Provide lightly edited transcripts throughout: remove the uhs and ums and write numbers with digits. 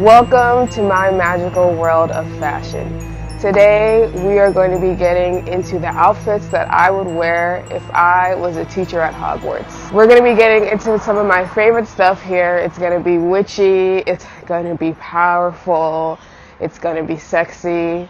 Welcome to my magical world of fashion. Today we are going to be getting into the outfits that I would wear if I was a teacher at Hogwarts. We're going to be getting into some of my favorite stuff here. It's going to be witchy, it's going to be powerful, it's going to be sexy.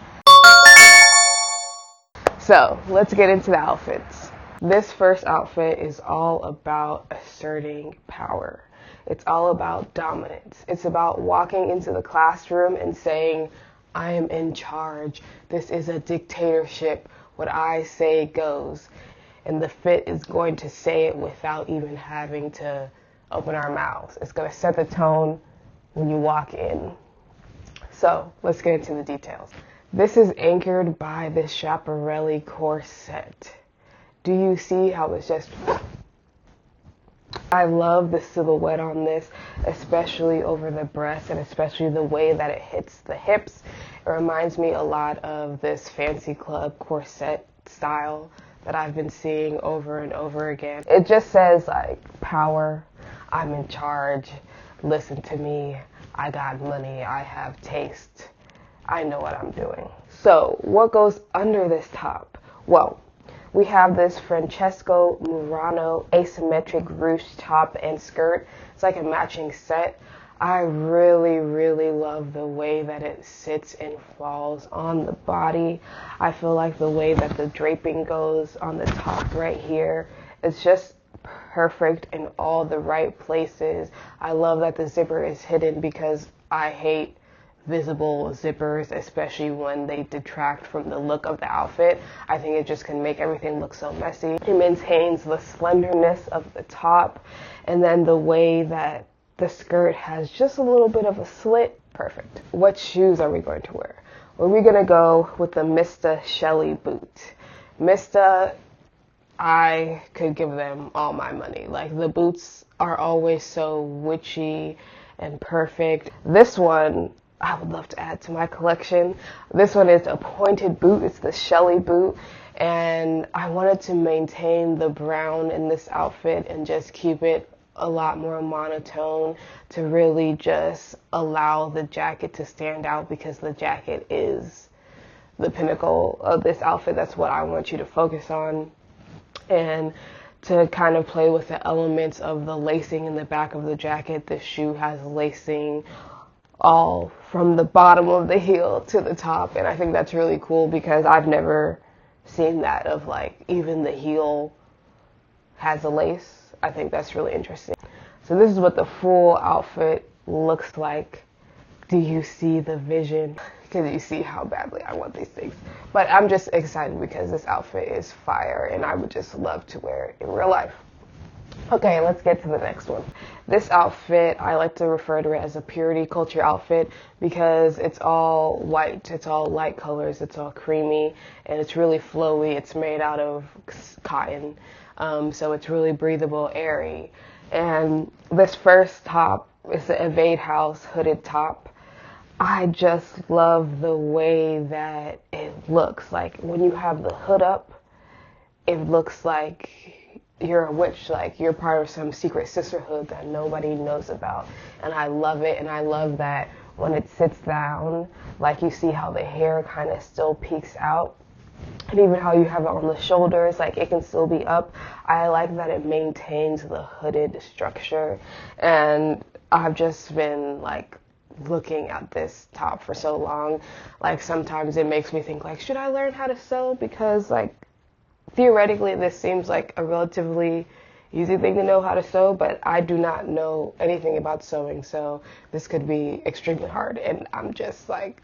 So let's get into the outfits. This first outfit is all about asserting power. It's all about dominance. It's about walking into the classroom and saying, I am in charge. This is a dictatorship. What I say goes. And the fit is going to say it without even having to open our mouths. It's going to set the tone when you walk in. So let's get into the details. This is anchored by this Schiaparelli corset. Do you see how it's just... I love the silhouette on this, especially over the breast and especially the way that it hits the hips. It reminds me a lot of this fancy club corset style that I've been seeing over and over again. It just says like power, I'm in charge, listen to me, I got money, I have taste, I know what I'm doing. So what goes under this top? Well, we have this Francesco Murano asymmetric ruched top and skirt. It's like a matching set. I really, really love the way that it sits and falls on the body. I feel like the way that the draping goes on the top right here, it's just perfect in all the right places. I love that the zipper is hidden because I hate visible zippers, especially when they detract from the look of the outfit. I think it just can make everything look so messy. It maintains the slenderness of the top, and then the way that the skirt has just a little bit of a slit. Perfect. What shoes are we going to wear? Well, we're going to go with the Mista Shelley boot. Mista, I could give them all my money. Like, the boots are always so witchy and perfect. This one I would love to add to my collection. This one is a pointed boot. It's the Shelley boot. And I wanted to maintain the brown in this outfit and just keep it a lot more monotone to really just allow the jacket to stand out, because the jacket is the pinnacle of this outfit. That's what I want you to focus on. And to kind of play with the elements of the lacing in the back of the jacket, the shoe has lacing all from the bottom of the heel to the top, and I think that's really cool because I've never seen that, of like even the heel has a lace. I think that's really interesting. So this is what the full outfit looks like. Do you see the vision? Because you see how badly I want these things. But I'm just excited because this outfit is fire and I would just love to wear it in real life. Okay, let's get to the next one. This outfit, I like to refer to it as a purity culture outfit because it's all white, it's all light colors, it's all creamy, and it's really flowy. It's made out of cotton, so it's really breathable, airy. And this first top is the Evade House hooded top. I just love the way that it looks. Like when you have the hood up, it looks like you're a witch, like you're part of some secret sisterhood that nobody knows about. And I love it, and I love that when it sits down, like you see how the hair kind of still peeks out, and even how you have it on the shoulders, like it can still be up. I like that it maintains the hooded structure, and I've just been like looking at this top for so long. Like sometimes it makes me think like, should I learn how to sew? Because like theoretically, this seems like a relatively easy thing to know how to sew, but I do not know anything about sewing, so this could be extremely hard, and I'm just like,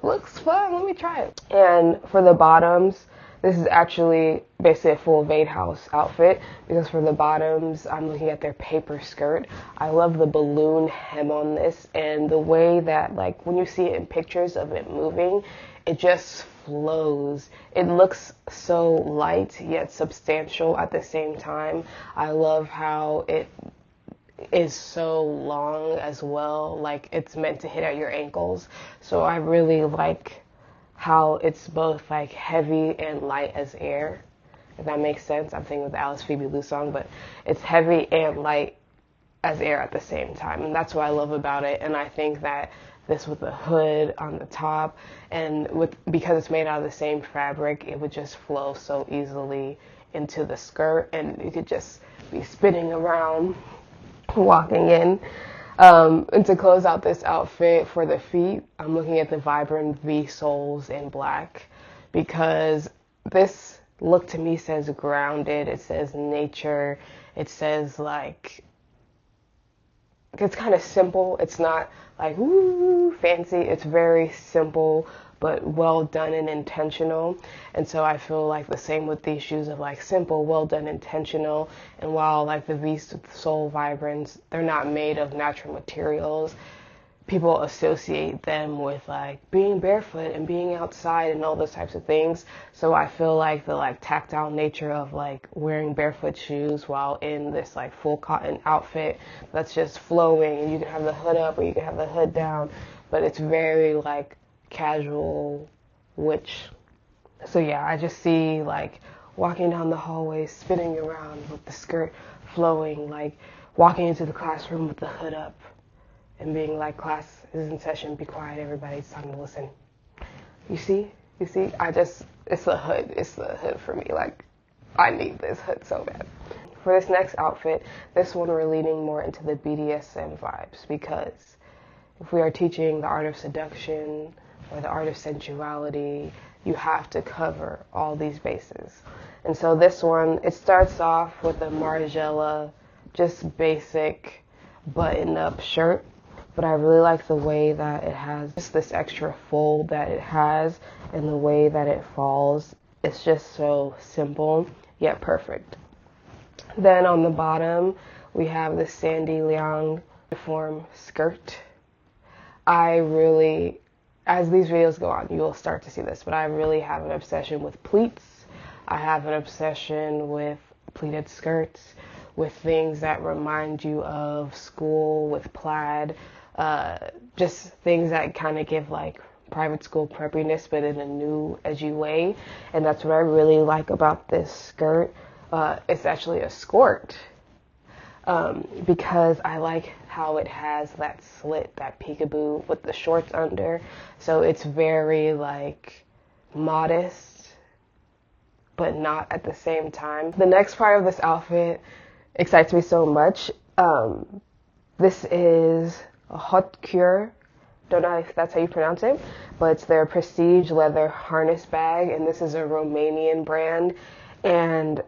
looks fun, let me try it. And for the bottoms, this is actually basically a full Evade House outfit, because for the bottoms, I'm looking at their paper skirt. I love the balloon hem on this, and the way that, like, when you see it in pictures of it moving, it just flows. It looks so light yet substantial at the same time. I love how it is so long as well, like it's meant to hit at your ankles. So I really like how it's both like heavy and light as air, if that makes sense. I'm thinking of the Alice Phoebe Lou song, but it's heavy and light as air at the same time. And that's what I love about it. And I think that this with the hood on the top and because it's made out of the same fabric, it would just flow so easily into the skirt, and you could just be spinning around walking in. And to close out this outfit for the feet, I'm looking at the vibrant V soles in black, because this look to me says grounded, it says nature, it says like, it's kind of simple. It's not like woo fancy. It's very simple but well done and intentional. And so I feel like the same with these shoes, of like simple, well done, intentional. And while like the V-sole vibrants, they're not made of natural materials, people associate them with like being barefoot and being outside and all those types of things. So I feel like the like tactile nature of like wearing barefoot shoes while in this like full cotton outfit that's just flowing, and you can have the hood up or you can have the hood down, but it's very like casual, so yeah, I just see like walking down the hallway, spinning around with the skirt flowing, like walking into the classroom with the hood up and being like, class is in session, be quiet, everybody, it's time to listen. You see, it's the hood for me. Like, I need this hood so bad. For this next outfit, this one we're leaning more into the BDSM vibes, because if we are teaching the art of seduction or the art of sensuality, you have to cover all these bases. And so this one, it starts off with a Margiela, just basic button-up shirt, but I really like the way that it has just this extra fold that it has, and the way that it falls. It's just so simple yet perfect. Then on the bottom, we have the Sandy Liang uniform skirt. I really, as these videos go on, you will start to see this, but I really have an obsession with pleats. I have an obsession with pleated skirts, with things that remind you of school, with plaid, just things that kind of give like private school preppiness, but in a new, edgy way. And that's what I really like about this skirt. It's actually a skirt, because I like how it has that slit, that peekaboo with the shorts under. So it's very like modest, but not at the same time. The next part of this outfit excites me so much. This is a haute couture. Don't know if that's how you pronounce it, but it's their prestige leather harness bag, and this is a Romanian brand. And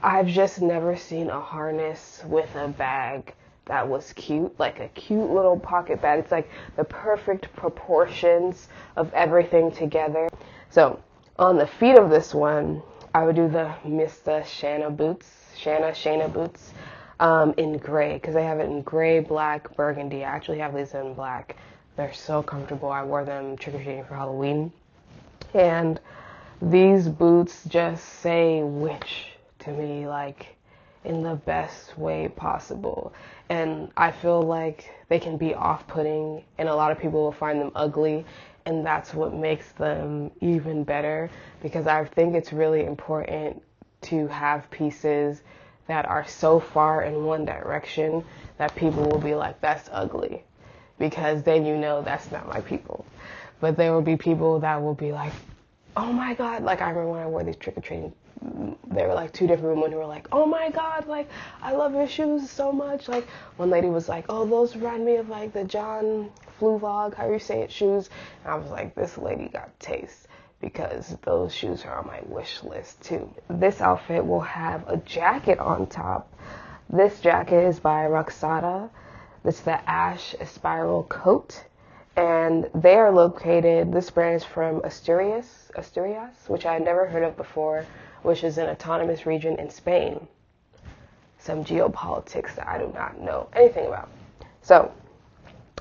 I've just never seen a harness with a bag that was cute, like a cute little pocket bag. It's like the perfect proportions of everything together. So on the feet of this one, I would do the Mr. Shana boots in gray, because I have it in gray, black, burgundy. I actually have these in black. They're so comfortable. I wore them trick-or-treating for Halloween. And these boots just say witch to me, like in the best way possible. And I feel like they can be off-putting, and a lot of people will find them ugly, and that's what makes them even better, because I think it's really important to have pieces that are so far in one direction that people will be like, that's ugly, because then you know that's not my people. But there will be people that will be like, oh my God, like I remember when I wore these trick-or-treating, there were like two different women who were like, oh my God, like I love your shoes so much. Like one lady was like, oh, those remind me of like the John Fluvog, how you say it, shoes. And I was like, this lady got taste, because those shoes are on my wish list too. This outfit will have a jacket on top. This jacket is by Roxada. It's the Ash Spiral Coat, and they are located, this brand is from Asturias, which I had never heard of before, which is an autonomous region in Spain. Some geopolitics that I do not know anything about. So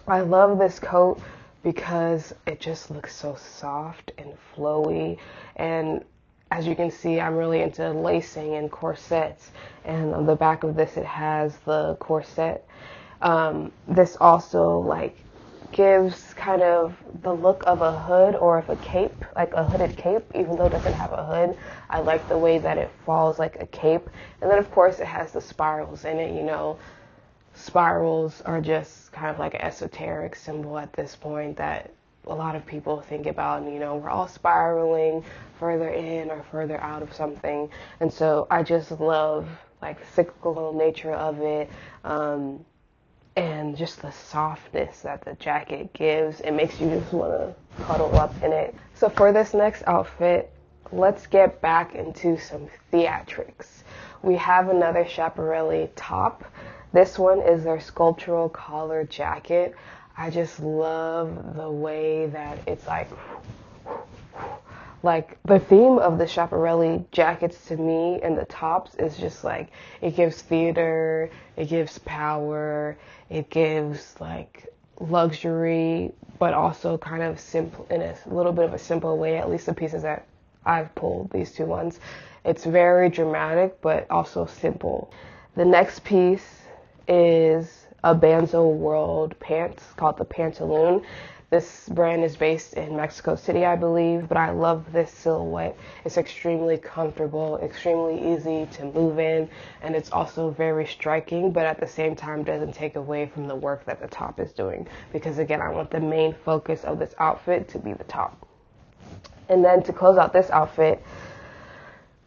I love this coat because it just looks so soft and flowy, and as you can see, I'm really into lacing and corsets, and on the back of this it has the corset. This also like gives kind of the look of a hood, or of a cape, like a hooded cape, even though it doesn't have a hood. I like the way that it falls like a cape. And then of course it has the spirals in it, you know, spirals are just kind of like an esoteric symbol at this point that a lot of people think about, and we're all spiraling further in or further out of something. And so I just love like the cyclical nature of it, and just the softness that the jacket gives. It makes you just want to cuddle up in it. So for this next outfit, let's get back into some theatrics. We have another Schiaparelli top. This one is their sculptural collar jacket. I just love the way that it's like the theme of the Schiaparelli jackets to me and the tops is just like, it gives theater, it gives power, it gives like luxury, but also kind of simple, in a little bit of a simple way, at least the pieces that I've pulled, these two ones. It's very dramatic, but also simple. The next piece is a Banzo World pants called the Pantaloon. This brand is based in Mexico City, I believe, but I love this silhouette. It's extremely comfortable, extremely easy to move in, and it's also very striking, but at the same time doesn't take away from the work that the top is doing, because again, I want the main focus of this outfit to be the top. And then to close out this outfit,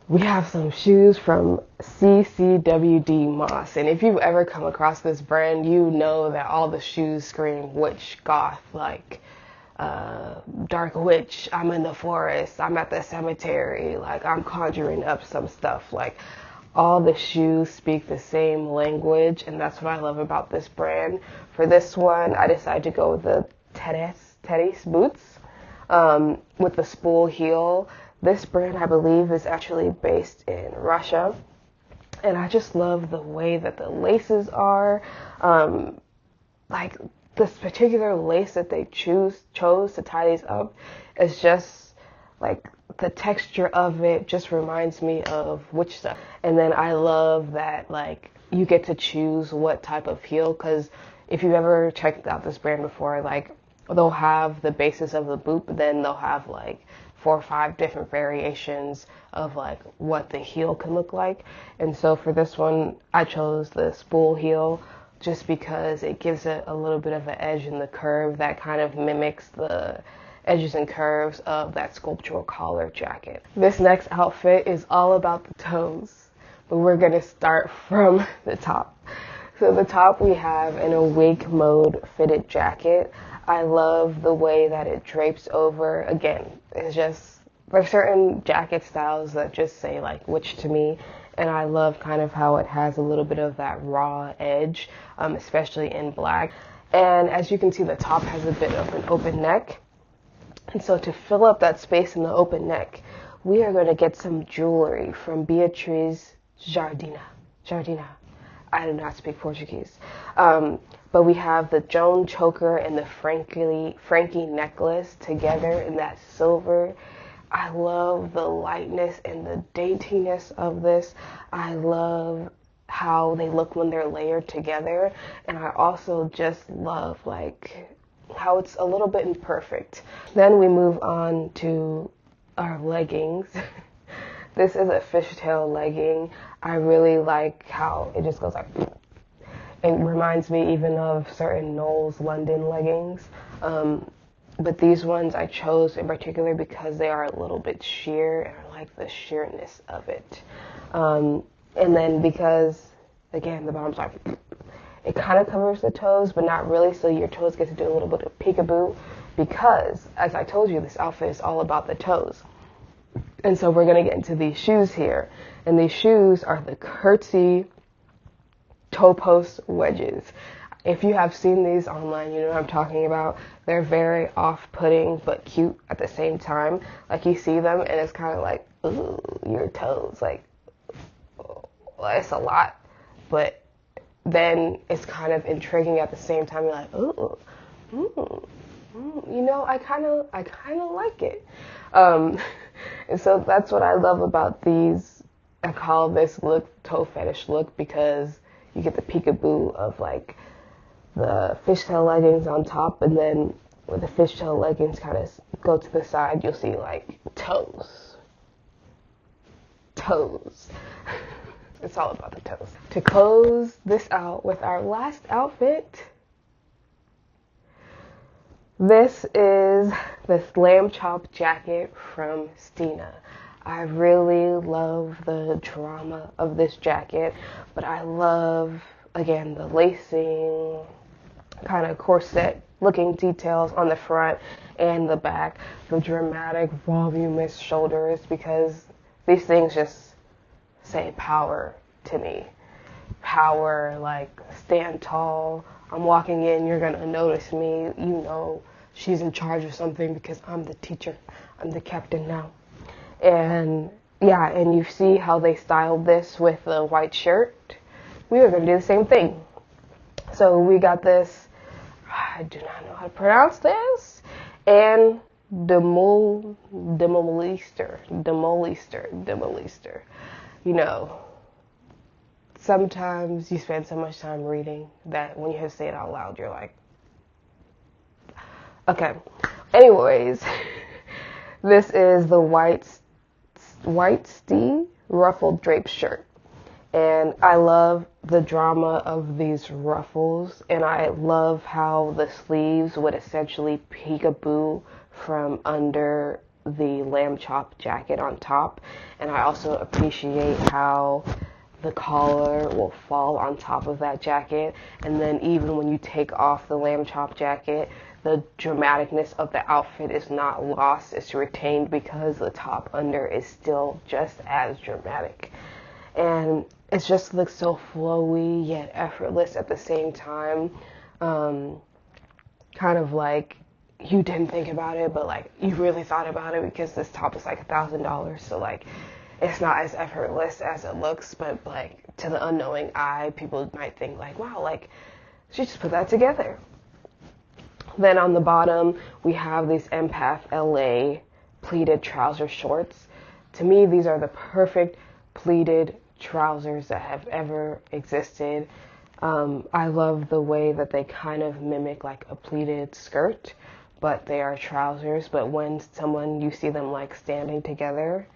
we have some shoes from CCWD Moss. And if you've ever come across this brand, you know that all the shoes scream witch, goth, like dark witch, I'm in the forest, I'm at the cemetery, like I'm conjuring up some stuff. Like all the shoes speak the same language, and that's what I love about this brand. For this one, I decided to go with the Teddy's boots with the spool heel. This brand, I believe, is actually based in Russia, and I just love the way that the laces are. Like this particular lace that they chose to tie these up is just like the texture of it just reminds me of witch stuff. And then I love that like you get to choose what type of heel, because if you've ever checked out this brand before, like they'll have the basis of the boot, but then they'll have like 4 or 5 different variations of like what the heel can look like. And so for this one, I chose the spool heel just because it gives it a little bit of an edge in the curve that kind of mimics the edges and curves of that sculptural collar jacket. This next outfit is all about the toes, but we're going to start from the top. So the top, we have an awake mode fitted jacket. I love the way that it drapes over. Again, it's just, there's certain jacket styles that just say like witch to me, and I love kind of how it has a little bit of that raw edge, especially in black. And as you can see, the top has a bit of an open neck, and so to fill up that space in the open neck, we are going to get some jewelry from Beatriz Jardina. I do not speak Portuguese. But we have the Joan choker and the Frankie necklace together in that silver. I love the lightness and the daintiness of this. I love how they look when they're layered together. And I also just love like how it's a little bit imperfect. Then we move on to our leggings. This is a fishtail legging. I really like how it just goes like, it reminds me even of certain Knowles London leggings. But these ones I chose in particular because they are a little bit sheer, and I like the sheerness of it. And then because, again, the bottom's like, it kind of covers the toes, but not really, so your toes get to do a little bit of peekaboo, because, as I told you, this outfit is all about the toes. And so we're going to get into these shoes here. And these shoes are the Curtsy toe post wedges. If you have seen these online, you know what I'm talking about. They're very off-putting but cute at the same time. Like you see them and it's kind of like, ooh, your toes. Like, well, it's a lot. But then it's kind of intriguing at the same time. You're like, ooh, you know, I kind of like it. And so that's what I love about these. I call this look toe fetish look because you get the peekaboo of like the fishtail leggings on top, and then where the fishtail leggings kind of go to the side, you'll see like toes. It's all about the toes. To close this out with our last outfit, this is this lamb chop jacket from Stina. I really love the drama of this jacket, but I love, again, the lacing, kind of corset looking details on the front and the back, the dramatic, voluminous shoulders, because these things just say power to me. Power, like, stand tall. I'm walking in, you're gonna notice me. You know she's in charge of something because I'm the teacher. I'm the captain now. And yeah, and you see how they styled this with the white shirt. We are gonna do the same thing. So we got this, I do not know how to pronounce this, and demolister. You know, sometimes you spend so much time reading that when you have to say it out loud, you're like, okay. Anyways, this is the white stee ruffled draped shirt. And I love the drama of these ruffles, and I love how the sleeves would essentially peekaboo from under the lamb chop jacket on top. And I also appreciate how the collar will fall on top of that jacket, and then even when you take off the lamb chop jacket, the dramaticness of the outfit is not lost, it's retained because the top under is still just as dramatic. And it just looks so flowy yet effortless at the same time. Kind of like you didn't think about it, but like you really thought about it, because this top is like $1,000. So like it's not as effortless as it looks, but like to the unknowing eye, people might think like, wow, like she just put that together. Then on the bottom, we have these Empath LA pleated trouser shorts. To me, these are the perfect pleated trousers that have ever existed. I love the way that they kind of mimic like a pleated skirt, but they are trousers. But when you see them like standing together,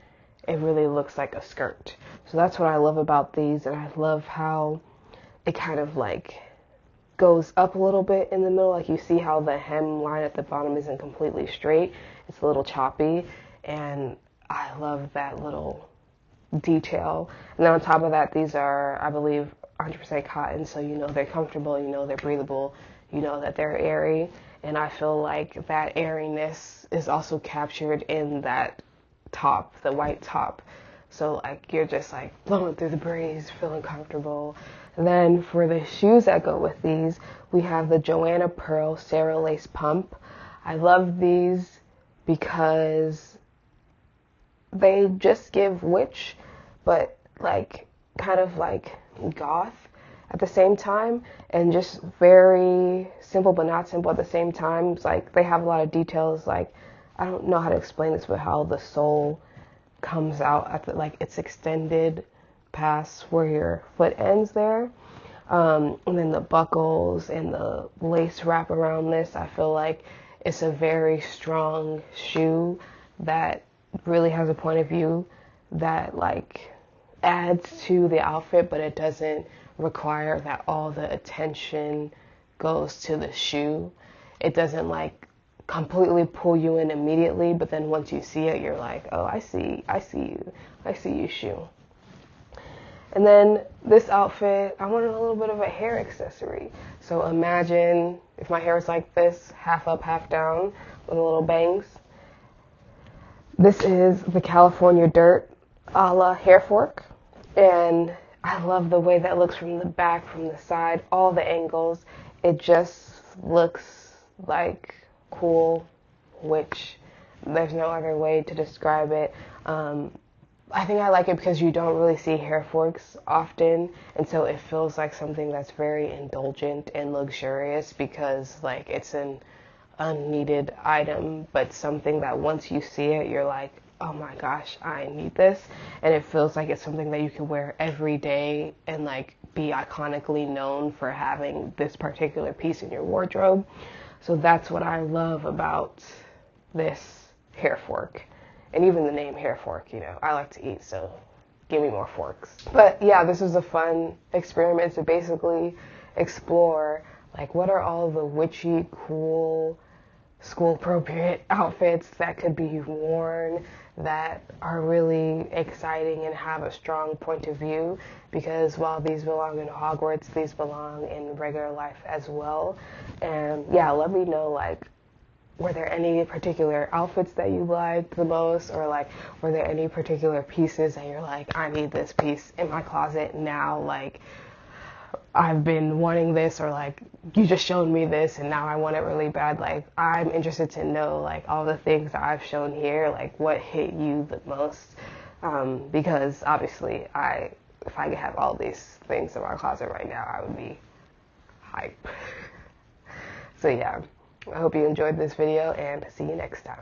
it really looks like a skirt. So that's what I love about these, and I love how it kind of like goes up a little bit in the middle. Like you see how the hem line at the bottom isn't completely straight. It's a little choppy, and I love that little detail. And then on top of that, these are, I believe, 100% cotton, so you know they're comfortable, you know they're breathable, you know that they're airy, and I feel like that airiness is also captured in that top, the white top. So like you're just like blowing through the breeze, feeling comfortable. And then for the shoes that go with these, we have the Joanna Pearl Sarah Lace Pump. I love these because they just give witch, but like kind of like goth at the same time, and just very simple but not simple at the same time. It's like they have a lot of details, like I don't know how to explain this, but how the sole comes out at the, like it's extended past where your foot ends there, and then the buckles and the lace wrap around this. I feel like it's a very strong shoe that really has a point of view that like adds to the outfit, but it doesn't require that all the attention goes to the shoe. It doesn't like completely pull you in immediately, but then once you see it, you're like, oh, I see you, shoe. And then this outfit, I wanted a little bit of a hair accessory. So imagine if my hair was like this, half up, half down, with little bangs. This is the California Dirt a la hair fork, and I love the way that looks from the back, from the side, all the angles. It just looks like cool witch. There's no other way to describe it. I think I like it because you don't really see hair forks often, and so it feels like something that's very indulgent and luxurious, because like it's an unneeded item, but something that once you see it, you're like, oh my gosh, I need this. And it feels like it's something that you can wear every day and like be iconically known for having this particular piece in your wardrobe. So that's what I love about this hair fork. And even the name hair fork, you know, I like to eat, so give me more forks. But yeah, this was a fun experiment to basically explore, like, what are all the witchy, cool, school appropriate outfits that could be worn that are really exciting and have a strong point of view, because while these belong in Hogwarts, these belong in regular life as well. And yeah, let me know, like, were there any particular outfits that you liked the most, or like, were there any particular pieces that you're like, I need this piece in my closet now, like, I've been wanting this, or like, you just showed me this and now I want it really bad. Like, I'm interested to know, like, all the things that I've shown here, like, what hit you the most, because obviously if I could have all these things in my closet right now, I would be hype. So yeah, I hope you enjoyed this video, and see you next time.